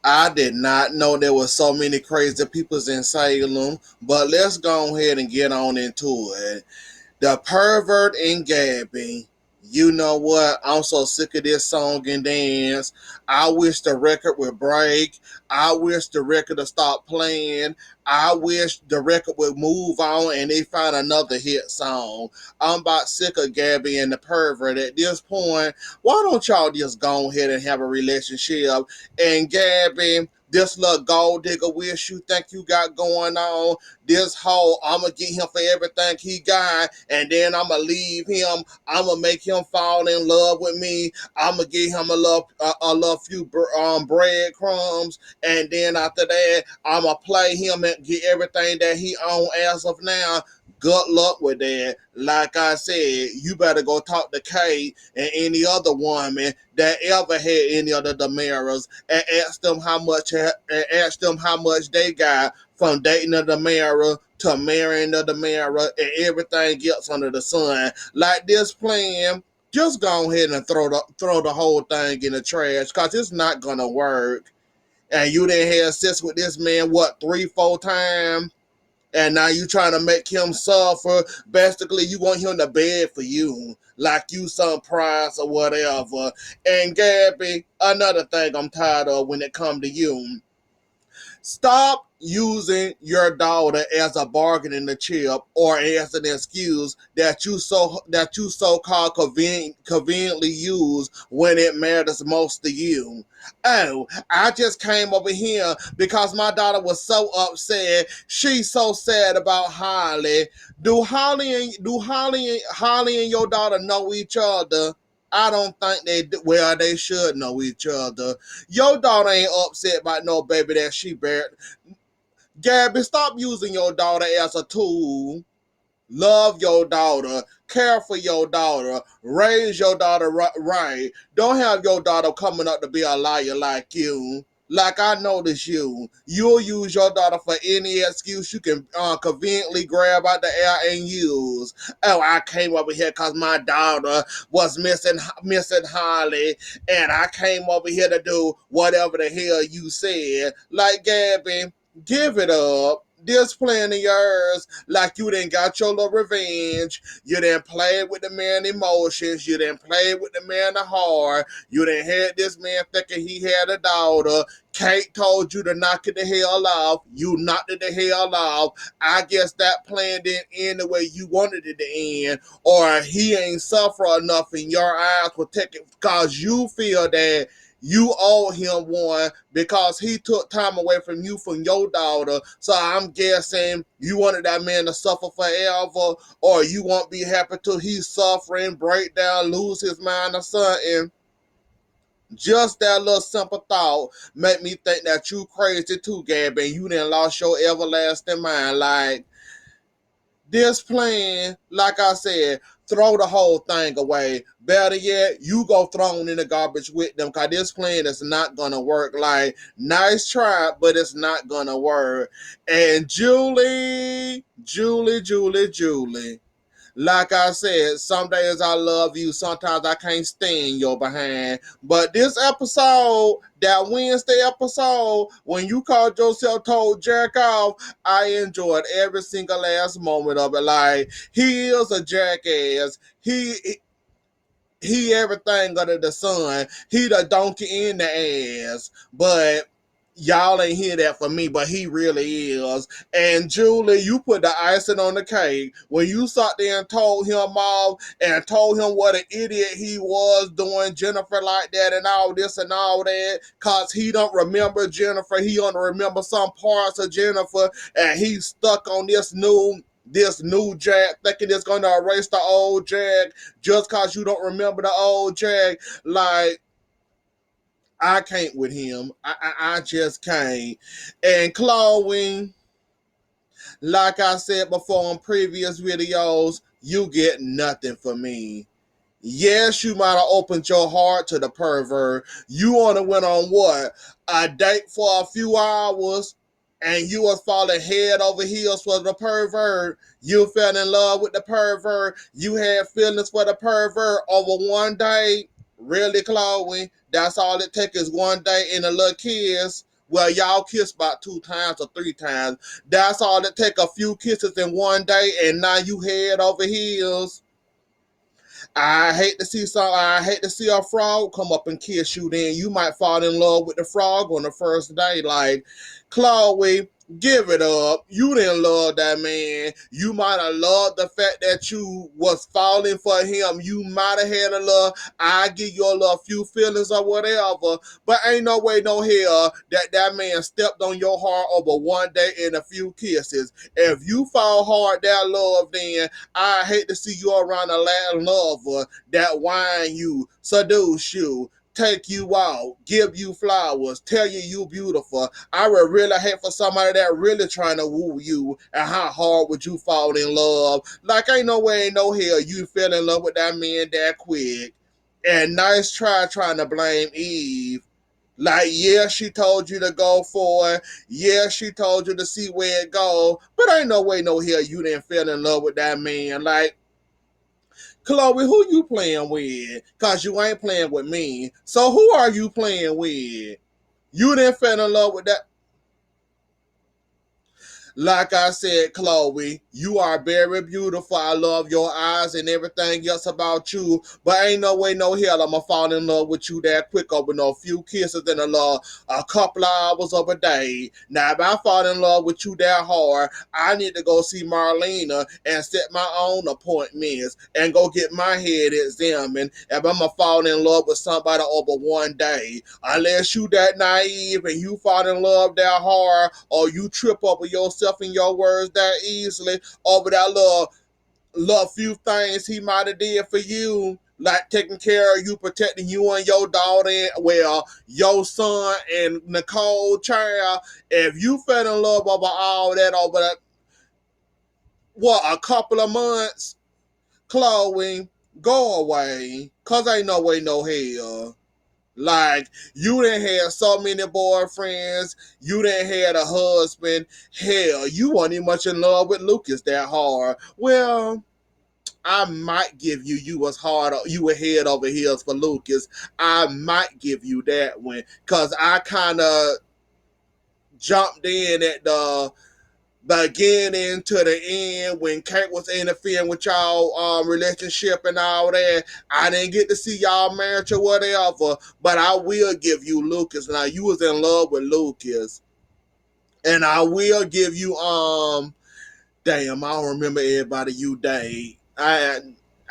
I did not know there were so many crazy peoples in Salem, but let's go ahead and get on into it. The pervert and Gaby. You know what? I'm so sick of this song and dance. I wish the record would break. I wish the record would stop playing. I wish the record would move on and they find another hit song. I'm about sick of Gaby and the pervert at this point. Why don't y'all just go ahead and have a relationship? And Gaby, this little gold digger wish you think you got going on, this whole I'ma get him for everything he got, and then I'ma leave him. I'ma make him fall in love with me. I'ma give him a little few breadcrumbs, and then after that, I'ma play him and get everything that he own as of now. Good luck with that. Like I said, you better go talk to Kate and any other woman that ever had any of the Damaras and ask them how much they got from dating the Damara to marrying the Damara and everything else under the sun. Like this plan, just go ahead and throw the whole thing in the trash because it's not gonna work. And you didn't have sex with this man what 3, 4 times, and now you trying to make him suffer. Basically, you want him to beg for you, like you some prize or whatever. And Gaby, another thing I'm tired of when it come to you. Stop using your daughter as a bargaining chip or as an excuse that you so called conveniently use when it matters most to you. Oh, I just came over here because my daughter was so upset. She's so sad about Holly. Do Holly and your daughter know each other? I don't think they do. Well, they should know each other. Your daughter ain't upset about no baby that she bear. Gaby, stop using your daughter as a tool. Love your daughter. Care for your daughter. Raise your daughter right. Don't have your daughter coming up to be a liar like you. Like I notice you. You'll use your daughter for any excuse you can conveniently grab out the air and use. Oh, I came over here because my daughter was missing Holly, and I came over here to do whatever the hell you said. Like Gaby, give it up. This plan of yours, like you done got your little revenge. You done played with the man emotions. You done played with the man the heart. You done had this man thinking he had a daughter. Kate told you to knock it the hell off. You knocked it the hell off. I guess that plan didn't end the way you wanted it to end. Or he ain't suffer enough in your eyes protected because you feel that you owe him one because he took time away from you from your daughter. So I'm guessing you wanted that man to suffer forever, or you won't be happy till he's suffering, break down, lose his mind or something. Just that little simple thought make me think that you crazy too, Gaby, and you done lost your everlasting mind. Like, this plan, like I said, throw the whole thing away. Better yet, you go thrown in the garbage with them because this plan is not going to work. Like, nice try, but it's not going to work. And Julie. Like I said, some days I love you, sometimes I can't stand your behind. But this episode, that Wednesday episode, when you called yourself told jerk off, I enjoyed every single last moment of it. Like, he is a jackass. He everything under the sun. He the donkey in the ass. But y'all ain't hear that from me, but he really is. And Julie, you put the icing on the cake when you sat there and told him off and told him what an idiot he was doing Jennifer like that and all this and all that, cause he don't remember Jennifer. He only remember some parts of Jennifer, and he's stuck on this new Jack, thinking it's gonna erase the old Jack just cause you don't remember the old Jack. Like, I can't with him. I just can't. And Chloe, like I said before in previous videos, you get nothing from me. Yes, you might have opened your heart to the pervert. You only went on what? A date for a few hours, and you was falling head over heels for the pervert. You fell in love with the pervert. You had feelings for the pervert over one day. Really, Chloe? That's all it takes is one day and a little kiss. Well, y'all kissed about 2 times or 3 times. That's all it take, a few kisses in one day, and now you head over heels. I hate to see a frog come up and kiss you. Then you might fall in love with the frog on the first day. Like, Chloe, give it up. You didn't love that man. You might have loved the fact that you was falling for him. You might have had a little, I give you a little few feelings or whatever. But ain't no way, no hell that man stepped on your heart over one day and a few kisses. If you fall hard that love, then I hate to see you around a Latin lover that whine you, seduce you, take you out, give you flowers, tell you beautiful. I would really hate for somebody that really trying to woo you, and how hard would you fall in love? Like, ain't no way, no hell you fell in love with that man that quick. And nice try trying to blame Eve. Like, yeah, she told you to go for it. Yeah, she told you to see where it go. But ain't no way, no hell you didn't fall in love with that man. Like, Chloe, who you playing with? Cause you ain't playing with me. So who are you playing with? You didn't fall in love with that. Like I said, Chloe, you are very beautiful. I love your eyes and everything else about you. But ain't no way, no hell I'ma fall in love with you that quick over no few kisses and a couple of hours of a day. Now, if I fall in love with you that hard, I need to go see Marlena and set my own appointments and go get my head examined if I'ma fall in love with somebody over one day. Unless you that naive and you fall in love that hard, or you trip over yourself and your words that easily over that little few things he might have did for you, like taking care of you, protecting you and your daughter, well, your son and Nicole child. If you fell in love over all that over that, what, a couple of months, Chloe, go away, cause ain't no way, no hell. Like, you done had so many boyfriends, you done had a husband. Hell, you weren't even much in love with Lucas that hard. Well, I might give you, you was hard, you were head over heels for Lucas. I might give you that one, cause I kind of jumped in at the beginning to the end when Kate was interfering with y'all relationship and all that. I didn't get to see y'all marriage or whatever, but I will give you Lucas. Now, you was in love with Lucas, and I will give you damn, I don't remember everybody you date. I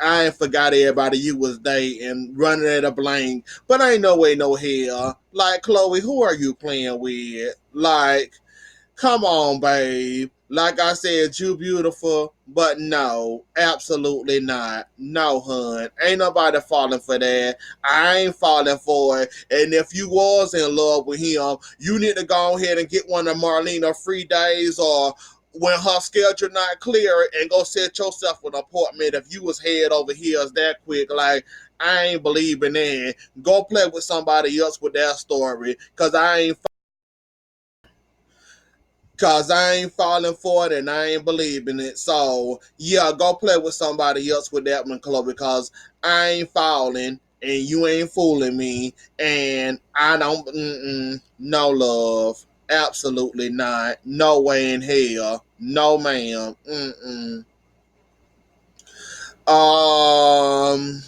ain't forgot everybody you was dating, running at a blank. But ain't no way, no hell. Like, Chloe, who are you playing with? Like, come on, babe. Like I said, you beautiful, but no, absolutely not. No, hun. Ain't nobody falling for that. I ain't falling for it. And if you was in love with him, you need to go ahead and get one of Marlena free days, or when her schedule not clear, and go set yourself an appointment if you was head over heels that quick. Like, I ain't believing that. Go play with somebody else with that story, cause I ain't falling for it and I ain't believing it. So yeah, go play with somebody else with that one, Chloe, because I ain't falling and you ain't fooling me, and I don't. No love, absolutely not. No way in hell. No, ma'am. Um.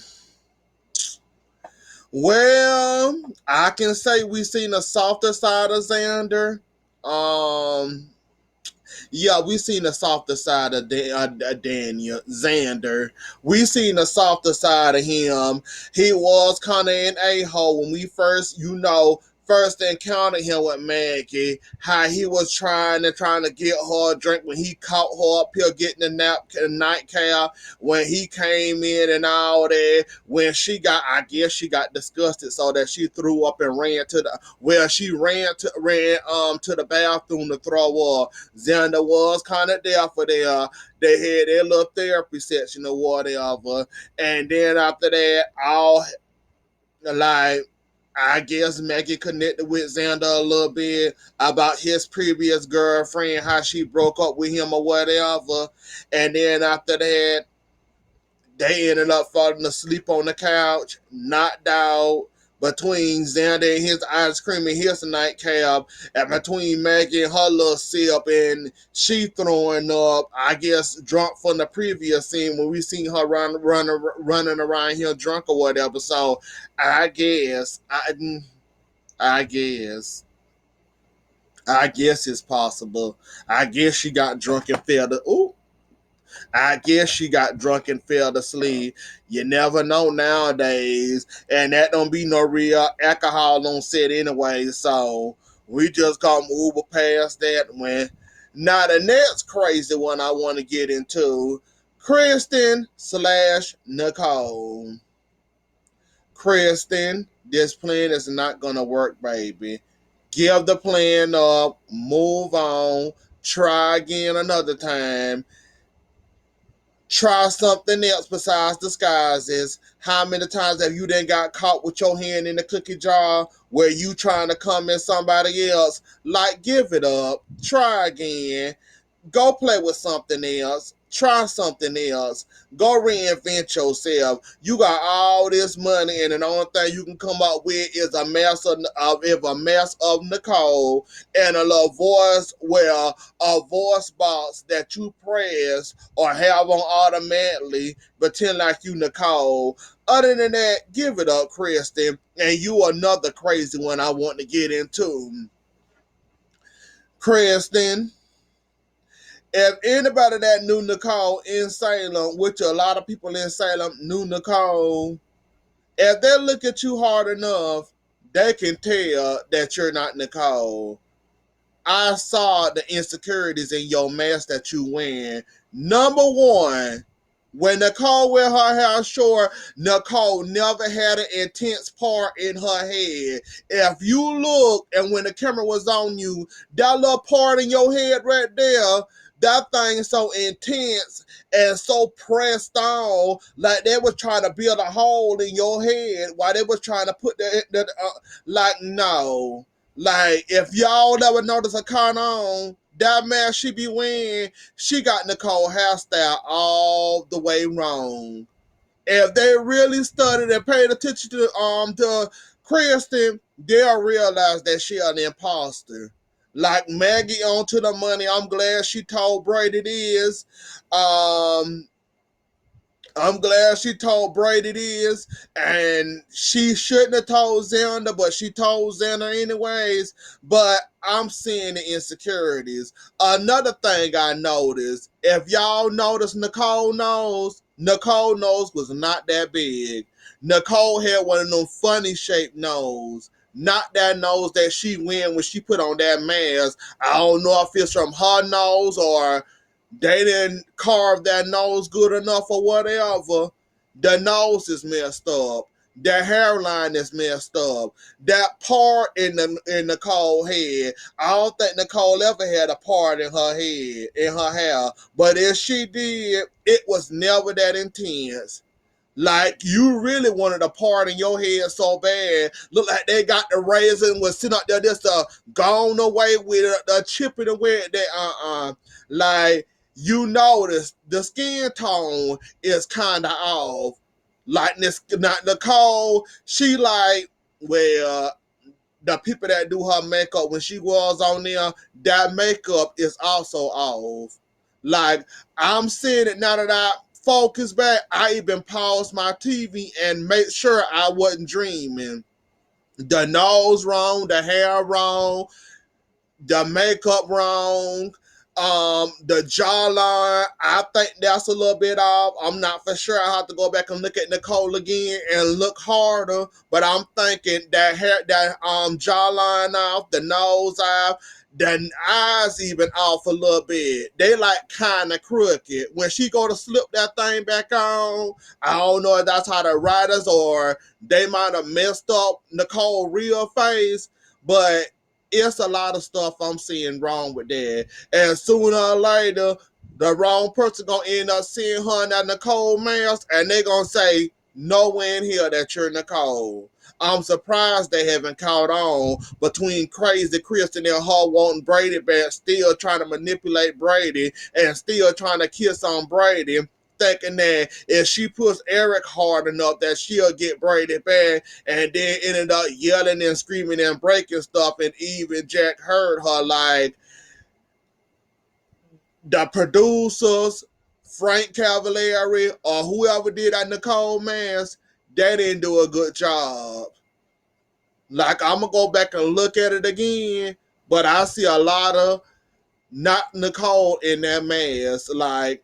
Well, I can say we seen the softer side of Xander. Um. Yeah, we seen the softer side of Daniel Xander. We seen the softer side of him. He was kind of an a-hole when we first encountered him with Maggie. How he was trying to get her a drink when he caught her up here getting a nightcap. When he came in and all that. When I guess she got disgusted so that she threw up and she ran to the bathroom to throw up. Xander was kind of there for their. They had their little therapy session or whatever, and then after that, all like, I guess Maggie connected with Xander a little bit about his previous girlfriend, how she broke up with him or whatever, and then after that, they ended up falling asleep on the couch, knocked out. between Xander and his ice cream and his nightcap, and between Maggie and her little sip, and she throwing up, I guess, drunk from the previous scene when we seen her running around here drunk or whatever. So I guess, I guess. I guess it's possible. I guess she got drunk and fell to. Ooh, I guess she got drunk and fell asleep. You never know nowadays, and that don't be no real alcohol on set anyway. So we just gonna move past that one. Now the next crazy one I want to get into, Kristen slash Nicole. Kristen, this plan is not gonna work, baby. Give the plan up, move on, try again another time. Try something else besides disguises. How many times have you then got caught with your hand in the cookie jar where you trying to come in somebody else? Like, give it up. Try again. Go play with something else. Try something else. Go reinvent yourself. You got all this money, and the only thing you can come up with is a mess of Nicole and a little voice where a voice box that you press or have on automatically, pretend like you Nicole. Other than that, give it up, Kristen. And you another crazy one I want to get into. Kristen, if anybody that knew Nicole in Salem, which a lot of people in Salem knew Nicole, if they look at you hard enough, they can tell that you're not Nicole. I saw the insecurities in your mask that you wear. Number one, when Nicole wear her hair short, Nicole never had an intense part in her head. If you look, and when the camera was on you, that little part in your head right there, that thing is so intense and so pressed on, like they was trying to build a hole in your head while they was trying to put like, no. Like, if y'all ever notice a con on, that man she be wearing, she got Nicole hairstyle all the way wrong. If they really studied and paid attention to Kristen, they'll realize that she an imposter. Like Maggie on To the Money, I'm glad she told Brady this. Um, I'm glad she told Brady this, and she shouldn't have told Xander, but she told Xander anyways. But I'm seeing the insecurities. Another thing I noticed, if y'all notice Nicole nose was not that big. Nicole had one of them funny shaped nose. Not that nose that she went when she put on that mask. I don't know if it's from her nose or they didn't carve that nose good enough or whatever. The nose is messed up. The hairline is messed up. That part in Nicole's head, I don't think Nicole ever had a part in her head, in her hair. But if she did, it was never that intense. Like, you really wanted a part in your head so bad. Look like they got the razor and was sitting out there just gone away with chipping away at that. Like, you notice the skin tone is kind of off. Like, this, not Nicole, she like, well, the people that do her makeup when she was on there, that makeup is also off. Like, I'm seeing it now that I focus back. I even paused my TV and make sure I wasn't dreaming. The nose wrong, the hair wrong, the makeup wrong, the jawline, I think that's a little bit off. I'm not for sure. I have to go back and look at Nicole again and look harder. But I'm thinking that jawline off, the nose off, the eyes even off a little bit. They like kind of crooked. When she go to slip that thing back on, I don't know if that's how the writers or they might have messed up Nicole's real face, but it's a lot of stuff I'm seeing wrong with that. And sooner or later, the wrong person gonna end up seeing her in that Nicole mask, and they gonna say, nowhere in here that you're Nicole. I'm surprised they haven't caught on between crazy Kristen and her wanting Brady back, still trying to manipulate Brady and still trying to kiss on Brady. thinking that if she puts Eric hard enough that she'll get Brady back, and then ended up yelling and screaming and breaking stuff, and Eve and Jack heard her. Like, the producers, Frank Cavallari, or whoever did that Nicole Mass, they didn't do a good job. Like, I'm gonna go back and look at it again, but I see a lot of not Nicole in that mask. Like,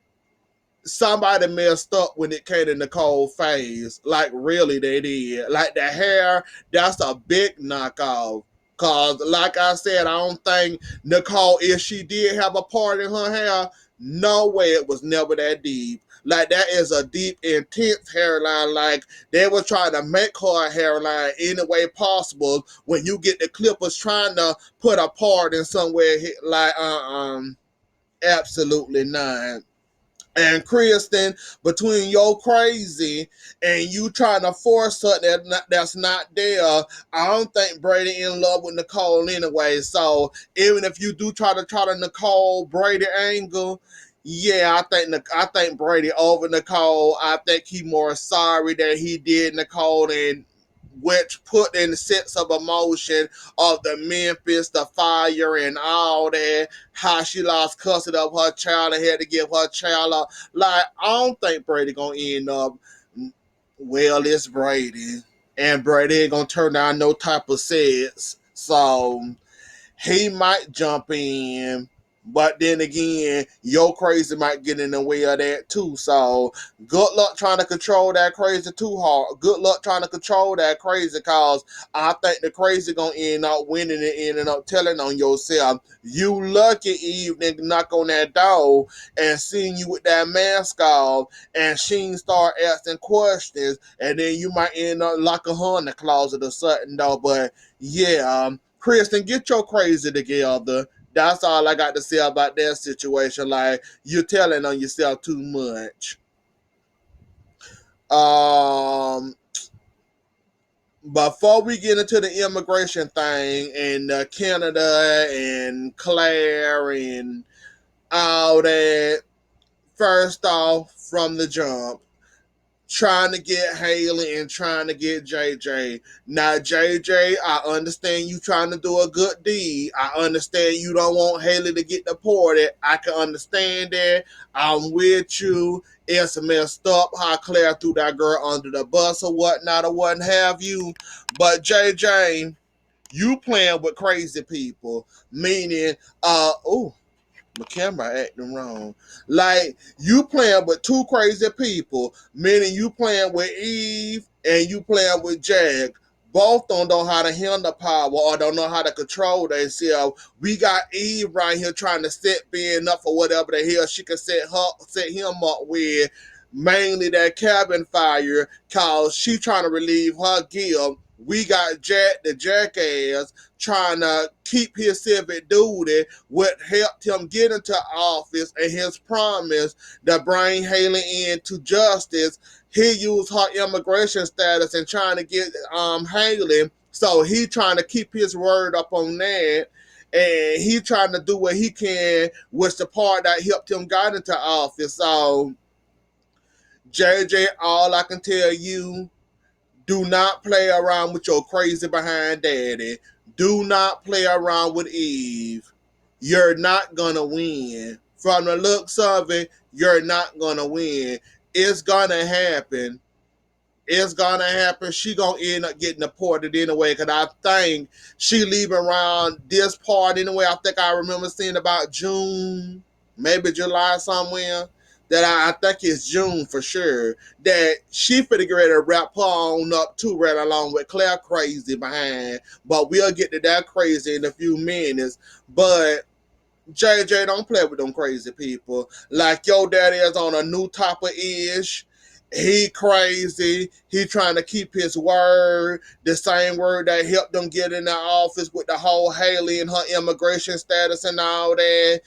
somebody messed up when it came to Nicole's face. Like, really, they did. Like, the hair, that's a big knockoff. Cause, like I said, I don't think Nicole, if she did have a part in her hair, no way it was never that deep. Like, that is a deep, intense hairline. Like, they were trying to make her hairline any way possible. When you get the clippers trying to put a part in somewhere, like, absolutely not. And Kristen, between your crazy and you trying to force something that's not there, I don't think Brady in love with Nicole anyway. So even if you do try to Nicole Brady angle, yeah, I think Brady over Nicole. I think he more sorry that he did Nicole, and which put in the sense of emotion of the Memphis, the fire, and all that. How she lost custody of her child and had to give her child up. Like, I don't think Brady gonna end up. Well, it's Brady, and Brady ain't gonna turn down no type of sets. So he might jump in, but then again, your crazy might get in the way of that too. So good luck trying to control that crazy too hard. Good luck trying to control that crazy, cause I think the crazy gonna end up winning and ending up telling on yourself. You lucky evening knock on that door and seeing you with that mask off, and she start asking questions, and then you might end up locking her in the closet or something though. But yeah, Kristen, get your crazy together. That's all I got to say about that situation. Like, you're telling on yourself too much. Um, Before we get into the immigration thing and Canada and Claire and all that, first off, from the jump, trying to get Haley and trying to get JJ. Now, JJ, I understand you trying to do a good deed. I understand you don't want Haley to get deported. I can understand that. I'm with you. It's messed up how Claire threw that girl under the bus or whatnot or what have you. But JJ, you playing with crazy people. Meaning, my camera acting wrong. Like, you playing with two crazy people, meaning you playing with Eve and you playing with Jack. Both don't know how to handle power or don't know how to control themselves. We got Eve right here trying to set Ben up for whatever the hell she can set him up with. Mainly that cabin fire, cause she trying to relieve her guilt. We got Jack, the jackass, trying to keep his civic duty, what helped him get into office and his promise to bring Haley into justice. He used her immigration status and trying to get Haley. So he trying to keep his word up on that. And he trying to do what he can with the part that helped him get into office. So JJ, all I can tell you, do not play around with your crazy behind daddy. Do not play around with Eve. You're not gonna win. From the looks of it, you're not gonna win. It's gonna happen. It's gonna happen. She gonna end up getting deported anyway. Cause I think she leaving around this part anyway. I think I remember seeing about June, maybe July somewhere. That I think it's June for sure. That she finna get ready to wrap her on up too, right along with Claire crazy behind. But we'll get to that crazy in a few minutes. But JJ, don't play with them crazy people. Like, your daddy is on a new type of ish. He crazy. He trying to keep his word. The same word that helped them get in the office with the whole Haley and her immigration status and all that.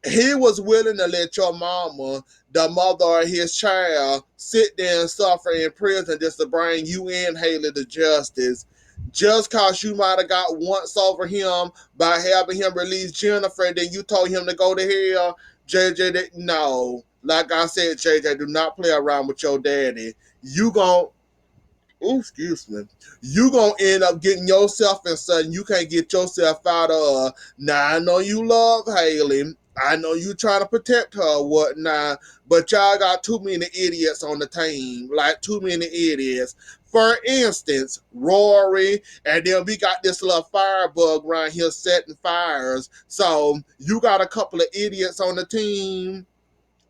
He was willing to let your mama, the mother of his child, sit there and suffer in prison just to bring you and Haley to justice. Just cause you might have got once over him by having him release Jennifer, and then you told him to go to hell. JJ, no. Like I said, JJ, do not play around with your daddy. You gon' Ooh, excuse me. You gonna end up getting yourself in something you can't get yourself out of. Now I know you love Haley. I know you trying to protect her or whatnot, but y'all got too many idiots on the team. Like too many idiots. For instance, Rory, and then we got this little firebug around here setting fires. So you got a couple of idiots on the team,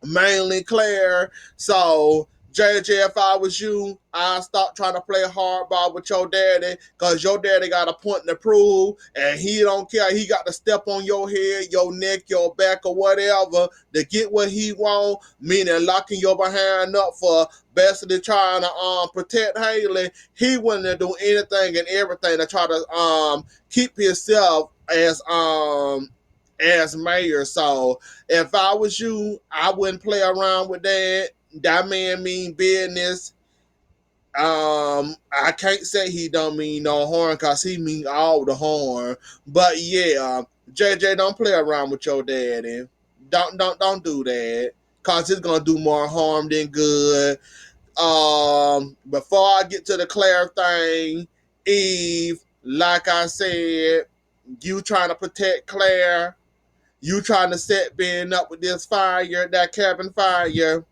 mainly Claire. So, JJ, if I was you, I'd stop trying to play hardball with your daddy, because your daddy got a point to prove, and he don't care. He got to step on your head, your neck, your back, or whatever to get what he want, meaning locking your behind up for basically trying to protect Haley. He wouldn't do anything and everything to try to keep himself as mayor. So if I was you, I wouldn't play around with that. That man mean business. I can't say he don't mean no harm, cause he mean all the harm. But yeah, JJ, don't play around with your daddy. Don't do that, cause it's gonna do more harm than good. Before I get to the Claire thing, Eve, like I said, you trying to protect Claire. You trying to set Ben up with this fire, that cabin fire.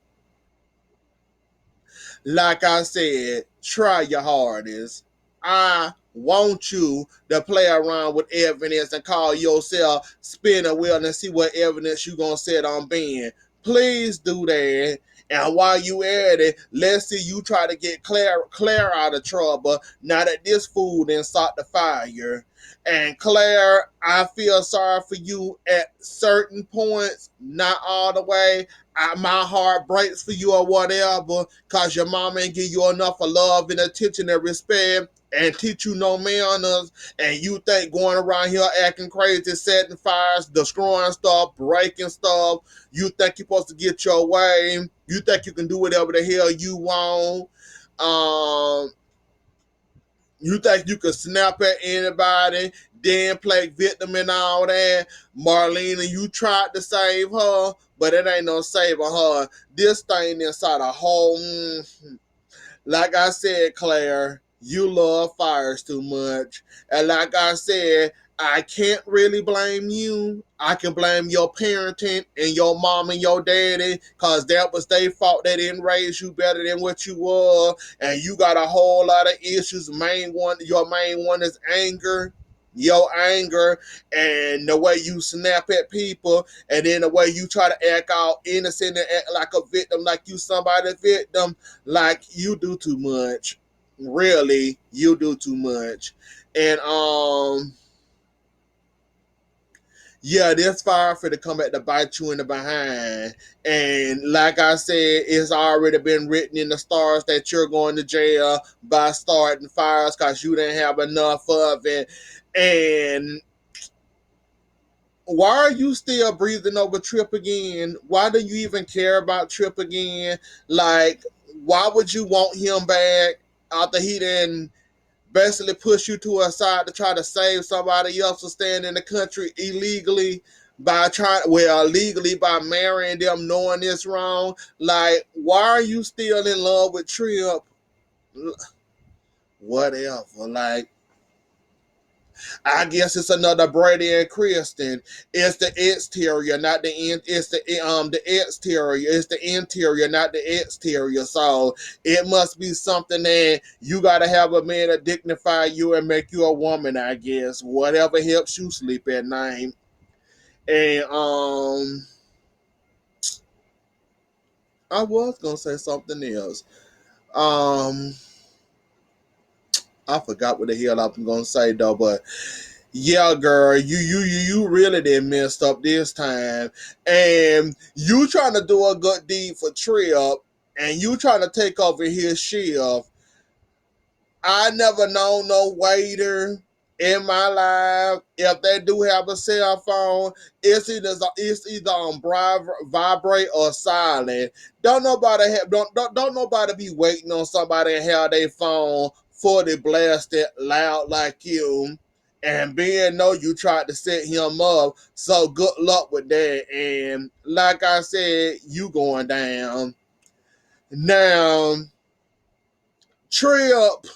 Like I said, try your hardest. I want you to play around with evidence and call yourself spin a wheel and see what evidence you gonna set on Ben. Please do that. And while you at it, let's see you try to get Claire out of trouble now that this fool done sought the fire. And Claire, I feel sorry for you at certain points, not all the way. My heart breaks for you or whatever, cause your mama ain't give you enough of love and attention and respect and teach you no manners, and you think going around here acting crazy, setting fires, destroying stuff, breaking stuff, you think you're supposed to get your way, you think you can do whatever the hell you want, um, you think you can snap at anybody, then play victim and all that. Marlena, you tried to save her, but it ain't no saving her. This thing inside a whole... Like I said, Claire, you love fires too much. And like I said, I can't really blame you. I can blame your parenting and your mom and your daddy, because that was their fault. They didn't raise you better than what you were. And you got a whole lot of issues. Your main one is anger. Your anger and the way you snap at people, and then the way you try to act all innocent and act like a victim, like you somebody's victim. Like, you do too much. Really, you do too much. And yeah, this fire for to come back to bite you in the behind. And like I said, it's already been written in the stars that you're going to jail by starting fires because you didn't have enough of it. And why are you still breathing over Trip again? Why do you even care about Trip again? Like, why would you want him back after he didn't basically push you to a side to try to save somebody else from staying in the country illegally legally by marrying them, knowing it's wrong? Like, why are you still in love with Trip? Whatever. Like, I guess it's another Brady and Kristen. It's the exterior, not the in. It's the exterior. It's the interior, not the exterior. So it must be something that you gotta have a man to dignify you and make you a woman. I guess whatever helps you sleep at night. And I was gonna say something else. Um, I forgot what the hell I'm gonna say though, but yeah, girl, you really did messed up this time, and you trying to do a good deed for Trip, and you trying to take over his shift. I never known no waiter in my life. If they do have a cell phone, it's either on vibrate or silent. Don't nobody be waiting on somebody and have their phone fully blasted loud like you. And being know you tried to set him up, so good luck with that. And like I said, you going down. Now, Trip,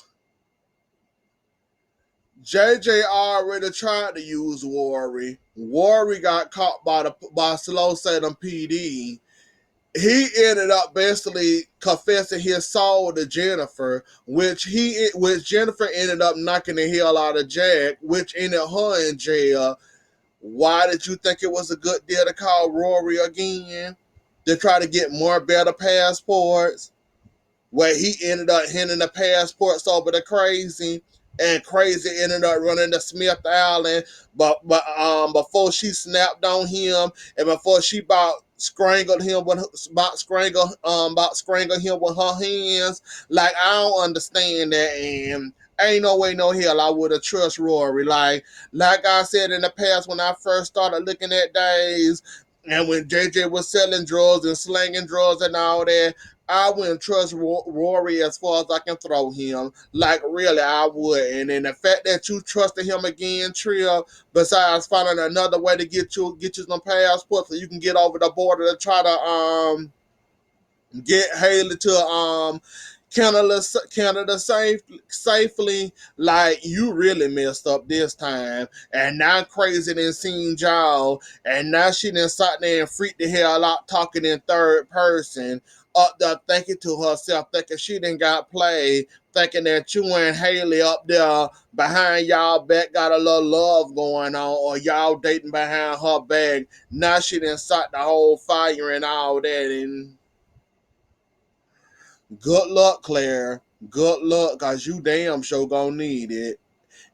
JJ already tried to use Worry. Worry got caught by Slow Salem PD. He ended up basically confessing his soul to Jennifer, which Jennifer ended up knocking the hell out of Jack, which ended her in jail. Why did you think it was a good deal to call Rory again? To try to get more better passports? Where he ended up handing the passports over to Crazy, and Crazy ended up running to Smith Island, but before she snapped on him, and before she strangled him him with her hands. Like, I don't understand that, and ain't no way no hell I would have trust Rory. Like I said in the past, when I first started looking at days, and when JJ was selling drugs and slinging drugs and all that, I wouldn't trust Rory as far as I can throw him. Like, really, I would. And then the fact that you trusted him again, Trill, besides finding another way to get you some passports so you can get over the border to try to get Haley to Canada safely. Like, you really messed up this time. And now Crazy done seen y'all, and now she done sat there and freaked the hell out talking in third person, up there thinking to herself, thinking she done got played, thinking that you and Haley up there behind y'all back got a little love going on, or y'all dating behind her back. Now she done sat the whole fire and all that, and good luck, Claire. Good luck, cause you damn sure gonna need it.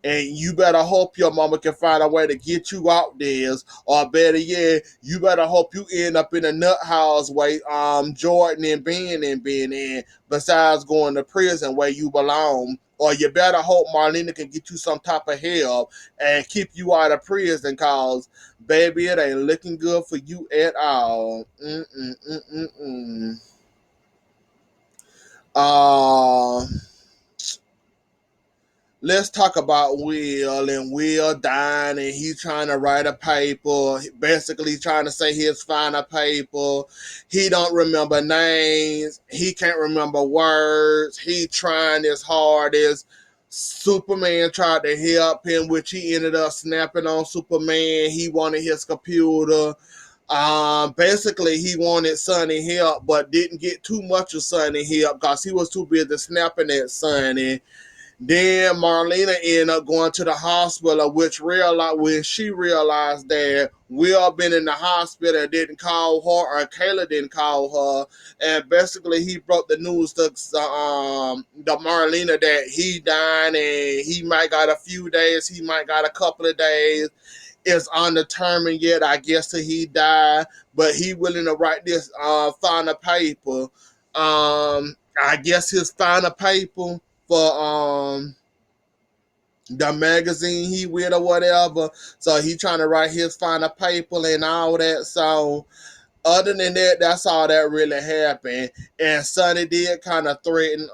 And you better hope your mama can find a way to get you out there. Or better yet, you better hope you end up in a nut house where Jordan and Ben and been in, besides going to prison where you belong. Or you better hope Marlena can get you some type of help and keep you out of prison, cause baby, it ain't looking good for you at all. Uh let's talk about Will, and Will dying, and he trying to write a paper, basically trying to say his final paper. He don't remember names. He can't remember words. He trying his hardest. Superman tried to help him, which he ended up snapping on Superman. He wanted his computer. Basically, he wanted Sonny help, but didn't get too much of Sonny help because he was too busy snapping at Sonny. Then Marlena ended up going to the hospital, when she realized that Will been in the hospital, didn't call her, or Kayla didn't call her, and basically he broke the news to the Marlena that he died, and he might got a few days, he might got a couple of days. It's undetermined yet, I guess, till he died, but he willing to write this final paper. I guess his final paper for the magazine he with or whatever. So he trying to write his final paper and all that. So other than that, that's all that really happened. And Sonny did kind of threaten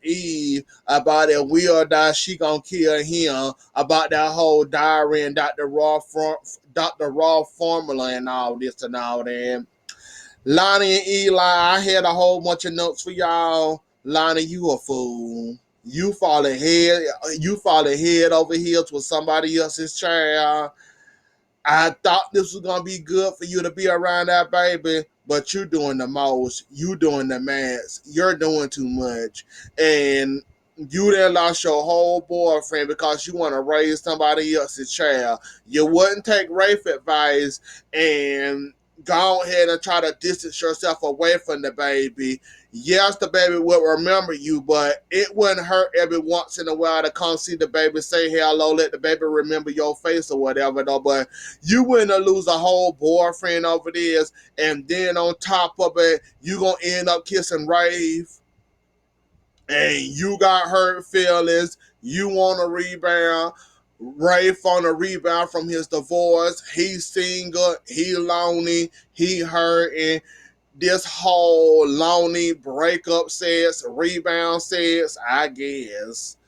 Eve about if we or die, she gonna kill him, about that whole diary and Dr. Raw formula and all this and all that. Lani and Eli, I had a whole bunch of notes for y'all. Lani, you a fool. You falling head over heels with somebody else's child. I thought this was gonna be good for you to be around that baby, but you're doing the most. You doing the max. You're doing too much, and you then lost your whole boyfriend because you want to raise somebody else's child. You wouldn't take Rafe advice and go ahead and try to distance yourself away from the baby. Yes, the baby will remember you, but it wouldn't hurt every once in a while to come see the baby, say hello, let the baby remember your face or whatever, though. But you wouldn't lose a whole boyfriend over this, and then on top of it, you gonna end up kissing Rafe, and you got hurt feelings. You want a rebound. Rafe on a rebound from his divorce. He's single. He lonely. He hurting. This whole lonely breakup says, rebound says, I guess.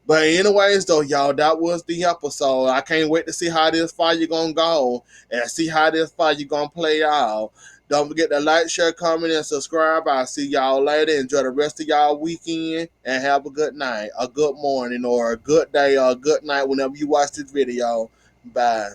But anyways, though, y'all, that was the episode. I can't wait to see how this fire gonna go and see how this fire gonna play out. Don't forget to like, share, comment, and subscribe. I'll see y'all later. Enjoy the rest of y'all weekend and have a good night, a good morning, or a good day, or a good night whenever you watch this video. Bye.